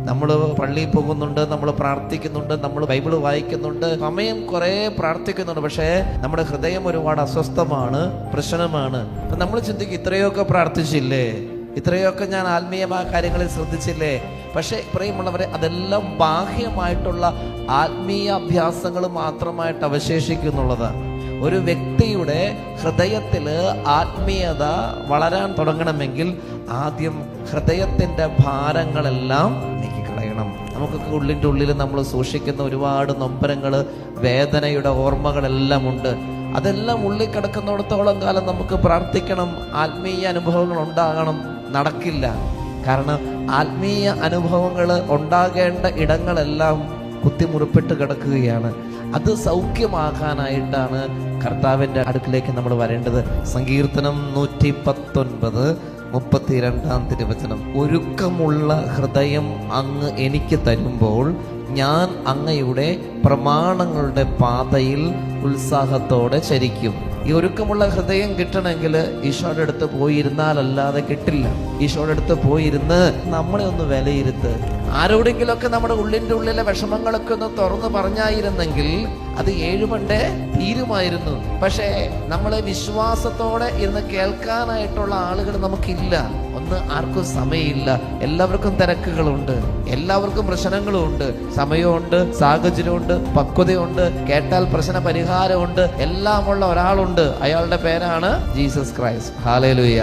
നമ്മൾ പള്ളിയിൽ പോകുന്നുണ്ട്, നമ്മൾ പ്രാർത്ഥിക്കുന്നുണ്ട്, നമ്മൾ ബൈബിൾ വായിക്കുന്നുണ്ട്, സമയം കുറെ പ്രാർത്ഥിക്കുന്നുണ്ട്. പക്ഷേ നമ്മുടെ ഹൃദയം ഒരുപാട് അസ്വസ്ഥമാണ്, പ്രശ്നമാണ്. അപ്പൊ നമ്മൾ ചിന്തിക്കും, ഇത്രയൊക്കെ പ്രാർത്ഥിച്ചില്ലേ, ഇത്രയൊക്കെ ഞാൻ ആത്മീയമായ കാര്യങ്ങളിൽ ശ്രദ്ധിച്ചില്ലേ? പക്ഷേ പ്രിയമുള്ളവരെ, അതെല്ലാം ബാഹ്യമായിട്ടുള്ള ആത്മീയ അഭ്യാസങ്ങൾ മാത്രമായിട്ട് അവശേഷിക്കുന്നുള്ളതാണ്. ഒരു വ്യക്തിയുടെ ഹൃദയത്തിൽ ആത്മീയത വളരാൻ തുടങ്ങണമെങ്കിൽ ആദ്യം ഹൃദയത്തിൻ്റെ ഭാരങ്ങളെല്ലാം നീക്കിക്കളയണം. നമുക്കൊക്കെ ഉള്ളിൻ്റെ ഉള്ളിൽ നമ്മൾ സൂക്ഷിക്കുന്ന ഒരുപാട് നൊമ്പരങ്ങൾ, വേദനയുടെ ഓർമ്മകളെല്ലാം ഉണ്ട്. അതെല്ലാം ഉള്ളിൽ കിടക്കുന്നിടത്തോളം കാലം നമുക്ക് പ്രാർത്ഥിക്കണം, ആത്മീയ അനുഭവങ്ങൾ ഉണ്ടാകണം. നടക്കില്ല. കാരണം ആത്മീയ അനുഭവങ്ങൾ ഉണ്ടാകേണ്ട ഇടങ്ങളെല്ലാം കുത്തിമുറിപ്പിട്ട് കിടക്കുകയാണ്. അത് സൗഖ്യമാകാനായിട്ടാണ് കർത്താവിൻ്റെ അടുക്കിലേക്ക് നമ്മൾ വരേണ്ടത്. സങ്കീർത്തനം 119:32 ഒരുക്കമുള്ള ഹൃദയം അങ്ങ് എനിക്ക് തരുമ്പോൾ ഞാൻ അങ്ങയുടെ പ്രമാണങ്ങളുടെ പാതയിൽ ഉത്സാഹത്തോടെ ചരിക്കും. ഈ ഒരുക്കമുള്ള ഹൃദയം കിട്ടണമെങ്കിൽ ഈശോയുടെ അടുത്ത് പോയിരുന്നാലല്ലാതെ കിട്ടില്ല. ഈശോയുടെ അടുത്ത് പോയിരുന്ന് നമ്മളെ ഒന്ന് വിലയിരുത്ത്. ആരോടെങ്കിലൊക്കെ നമ്മുടെ ഉള്ളിൻ്റെ ഉള്ളിലെ വിഷമങ്ങളൊക്കെ ഒന്ന് തുറന്ന് പറഞ്ഞായിരുന്നെങ്കിൽ അത് 7 പണ്ടേ തീരുമായിരുന്നു. പക്ഷേ നമ്മളെ വിശ്വാസത്തോടെ ഇരുന്ന് കേൾക്കാനായിട്ടുള്ള ആളുകൾ നമുക്കില്ല. ഒന്ന്, ആർക്കും സമയമില്ല, എല്ലാവർക്കും തിരക്കുകളുണ്ട്, എല്ലാവർക്കും പ്രശ്നങ്ങളും ഉണ്ട്, സമയമുണ്ട്, സാഹചര്യമുണ്ട്, പക്വതയുണ്ട്, കേട്ടാൽ പ്രശ്ന പരിഹാരമുണ്ട്, എല്ലാമുള്ള ഒരാളുണ്ട്. അയാളുടെ പേരാണ് ജീസസ് ക്രൈസ്റ്റ്. ഹല്ലേലൂയ.